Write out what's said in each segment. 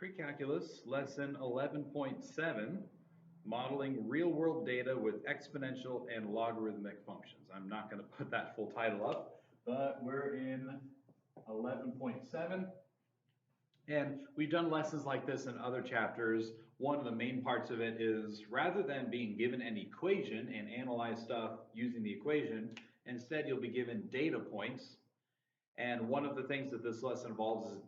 Precalculus, lesson 11.7, modeling real-world data with exponential and logarithmic functions. I'm not going to put that full title up, but we're in 11.7, and we've done lessons like this in other chapters. One of the main parts of it is rather than being given an equation and analyze stuff using the equation, instead you'll be given data points. And one of the things that this lesson involves is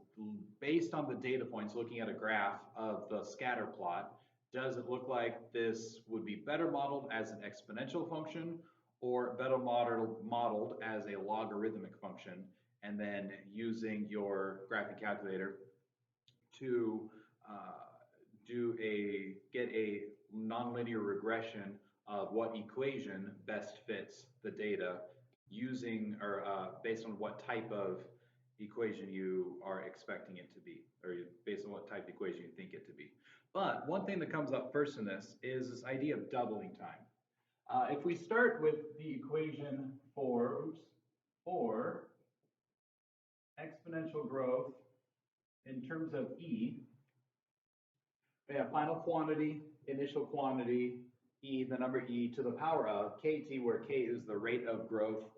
based on the data points, looking at a graph of the scatter plot, does it look like this would be better modeled as an exponential function or better modeled as a logarithmic function? And then using your graphic calculator to get a nonlinear regression of what equation best fits the data using or based on what type of equation you are expecting it to be, or based on what type of equation you think it to be. But one thing that comes up first in this is this idea of doubling time. If we start with the equation for exponential growth in terms of E, we have final quantity, initial quantity, E, the number E to the power of KT, where K is the rate of growth.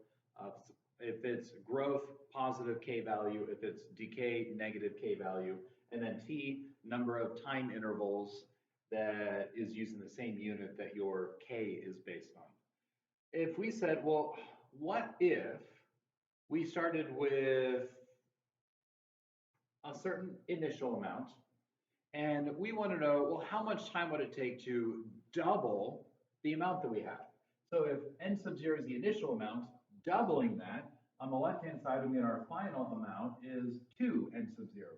If it's growth, positive K value. If it's decay, negative K value. And then T, number of time intervals that is using the same unit that your K is based on. If we said, well, what if we started with a certain initial amount and we want to know, well, how much time would it take to double the amount that we have? So if n sub 0 is the initial amount, doubling that, on the left-hand side, we get our final amount is 2n sub 0.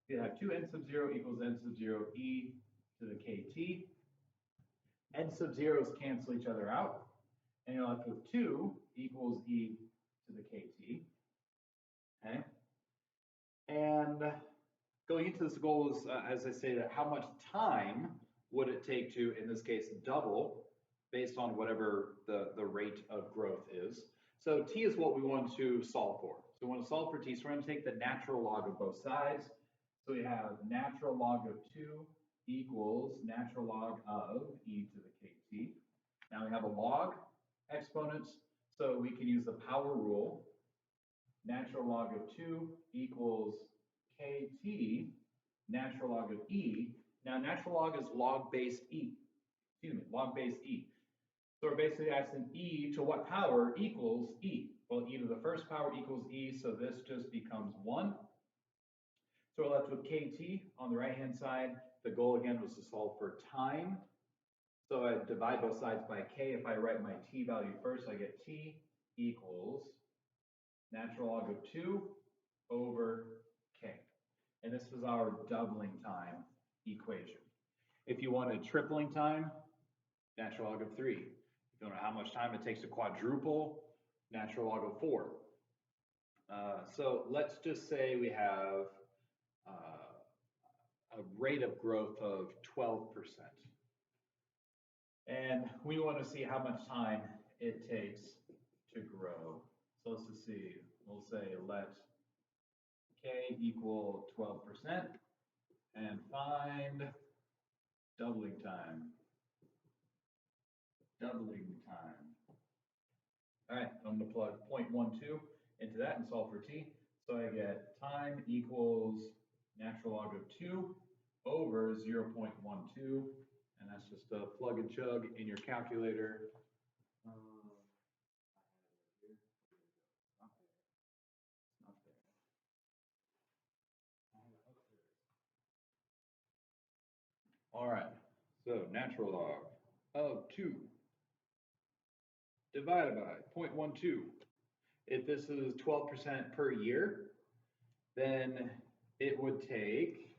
You have 2n sub 0 equals n sub 0 e to the kt. N sub 0's cancel each other out, and you're left with 2 equals e to the kt. Okay? And going into this goal is, as I say, that how much time would it take to, in this case, double based on whatever the rate of growth is. So t is what we want to solve for. So we want to solve for t, so we're going to take the natural log of both sides. So we have natural log of 2 equals natural log of e to the kt. Now we have a log exponents, so we can use the power rule. Natural log of 2 equals kt, natural log of e. Now natural log is log base e. Log base e. So we're basically asking e to what power equals e? Well, e to the first power equals e, so this just becomes 1. So we're left with kt on the right-hand side. The goal again was to solve for time. So I divide both sides by k. If I write my t value first, I get t equals natural log of 2 over k. And this was our doubling time equation. If you wanted tripling time, natural log of 3. If you don't know how much time it takes to quadruple, natural log of 4. So let's just say we have a rate of growth of 12%. And we want to see how much time it takes to grow. So let's just see, we'll say let k equal 12% and find doubling time. Doubling time. All right, I'm going to plug 0.12 into that and solve for t. So I get time equals natural log of 2 over 0.12, and that's just a plug and chug in your calculator. All right, so natural log of 2 divided by 0.12. If this is 12% per year, then it would take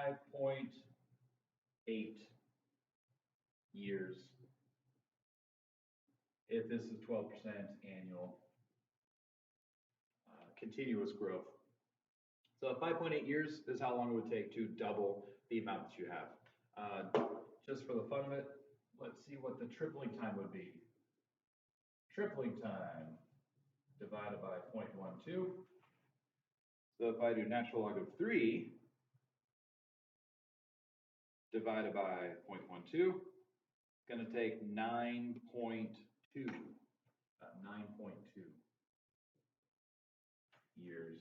5.8 years if this is 12% annual continuous growth. So 5.8 years is how long it would take to double the amount that you have. Just for the fun of it, let's see what the tripling time would be. Tripling time divided by 0.12. So if I do natural log of 3 divided by 0.12, it's going to take 9.2, 9.2 years.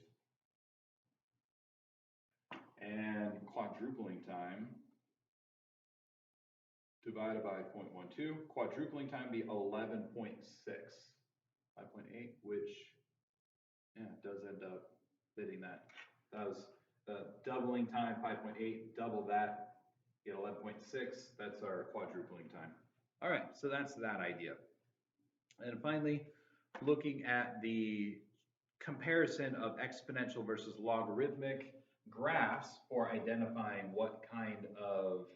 And quadrupling time divided by 0.12, quadrupling time would be 11.6, 5.8, which does end up fitting that. That was doubling time, 5.8, double that, get 11.6, that's our quadrupling time. All right, so that's that idea. And finally, looking at the comparison of exponential versus logarithmic graphs for identifying what kind of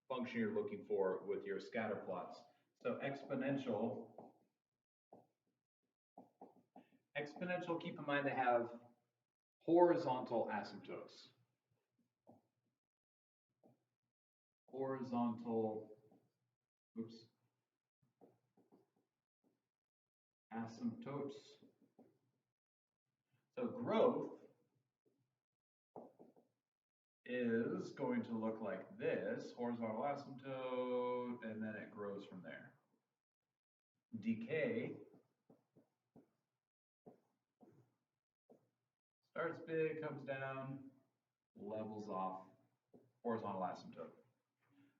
function you're looking for with your scatter plots. So exponential, keep in mind they have horizontal asymptotes. Asymptotes. So growth is going to look like this, horizontal asymptote, and then it grows from there. Decay starts big, comes down, levels off, horizontal asymptote.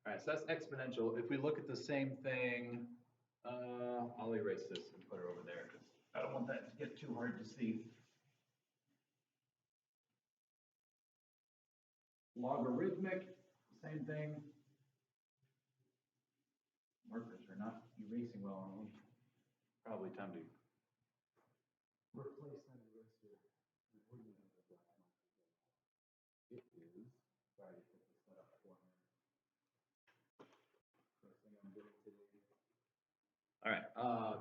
All right, so that's exponential. If we look at the same thing, I'll erase this and put it over there because I don't want that to get too hard to see. Logarithmic, same thing. Markers are not erasing well on me. Probably time to replace that eraser. It is. Sorry to put this set up for me. First thing I'm doing today. All right,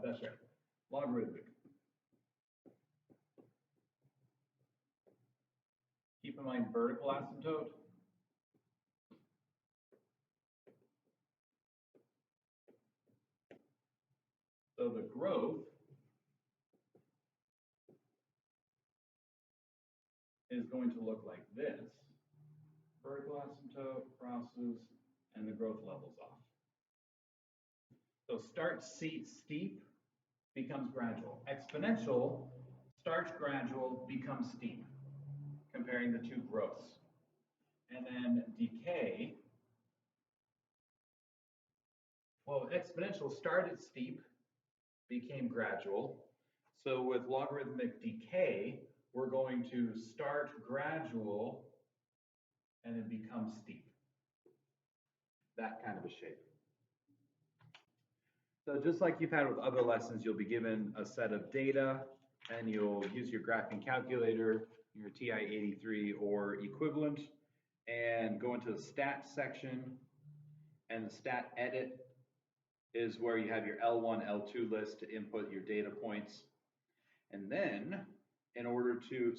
that's right. Logarithmic. Keep in mind vertical asymptote. So the growth is going to look like this. Vertical asymptote crosses and the growth levels off. So starts steep becomes gradual. Exponential starts gradual becomes steep, comparing the two growths. And then decay, well, exponential started steep, became gradual. So with logarithmic decay, we're going to start gradual and then become steep. That kind of a shape. So just like you've had with other lessons, you'll be given a set of data and you'll use your graphing calculator, your TI-83 or equivalent, and go into the stat section, and the stat edit is where you have your L1, L2 list to input your data points. And then in order to,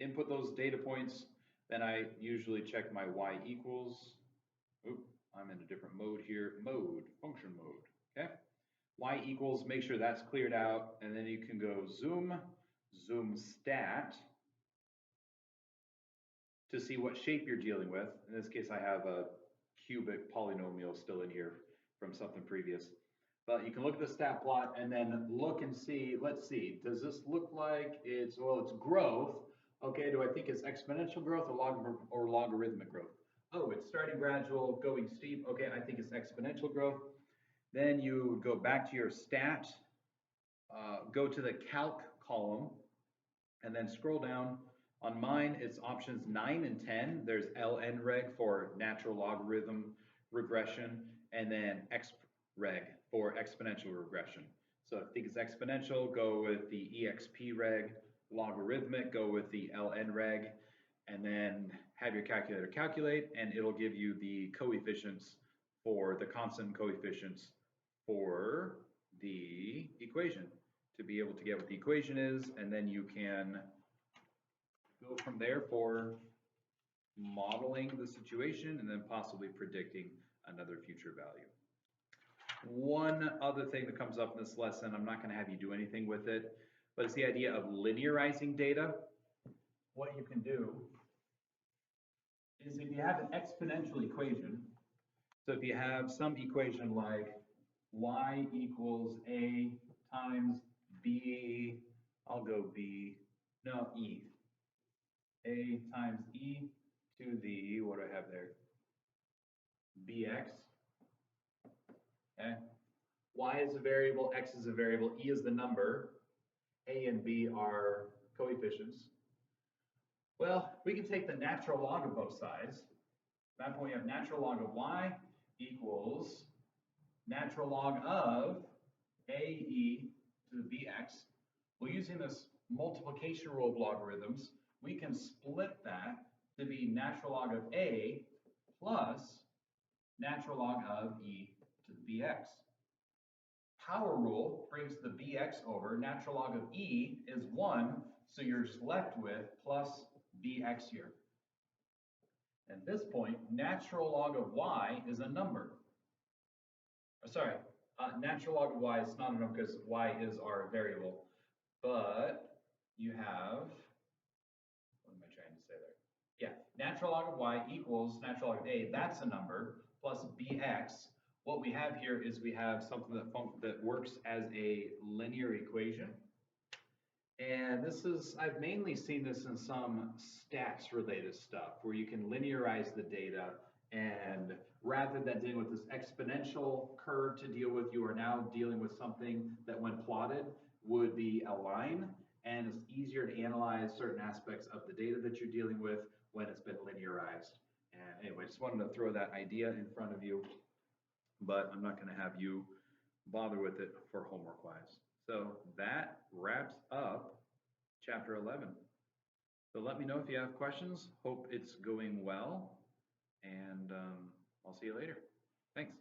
input those data points, then I usually check my Y equals. Oop, I'm in a different mode here. Function mode, okay? Y equals, make sure that's cleared out, and then you can go zoom stat to see what shape you're dealing with. In this case, I have a cubic polynomial still in here from something previous. But you can look at the stat plot and then look and see, let's see, does this look like it's growth. Okay, do I think it's exponential growth or logarithmic growth? Oh, it's starting gradual, going steep. Okay, I think it's exponential growth. Then you go back to your stat, go to the calc column, and then scroll down. On mine, it's options 9 and 10. There's LNREG for natural logarithm regression, and then XREG for exponential regression. So if you think it's exponential, go with the EXPREG. Logarithmic, go with the LNREG, and then have your calculator calculate, and it'll give you the coefficients for the constant coefficients for the equation to be able to get what the equation is, and then you can go from there for modeling the situation and then possibly predicting another future value. One other thing that comes up in this lesson, I'm not going to have you do anything with it, but it's the idea of linearizing data. What you can do is if you have an exponential equation, so if you have some equation like y equals a times b, I'll go b, no, e. A times e to the, what do I have there? Bx. Okay. Y is a variable, x is a variable, e is the number, a and b are coefficients. Well, we can take the natural log of both sides. At that point, we have natural log of y equals natural log of ae to the bx. Well, using this multiplication rule of logarithms, we can split that to be natural log of a plus natural log of e to the bx. Power rule brings the bx over. Natural log of e is 1, so you're just left with plus bx here. At this point, natural log of y is a number. Natural log of y is not a number because y is our variable. But you have, what am I trying to say there? Yeah, natural log of y equals natural log of a, that's a number, plus bx. What we have here is we have something that works as a linear equation. And this is, I've mainly seen this in some stats related stuff where you can linearize the data, and rather than dealing with this exponential curve to deal with, you are now dealing with something that when plotted would be a line, and it's easier to analyze certain aspects of the data that you're dealing with when it's been linearized. And anyway, just wanted to throw that idea in front of you, but I'm not going to have you bother with it for homework wise. So that wraps up chapter 11. So let me know if you have questions. Hope it's going well, and I'll see you later. Thanks.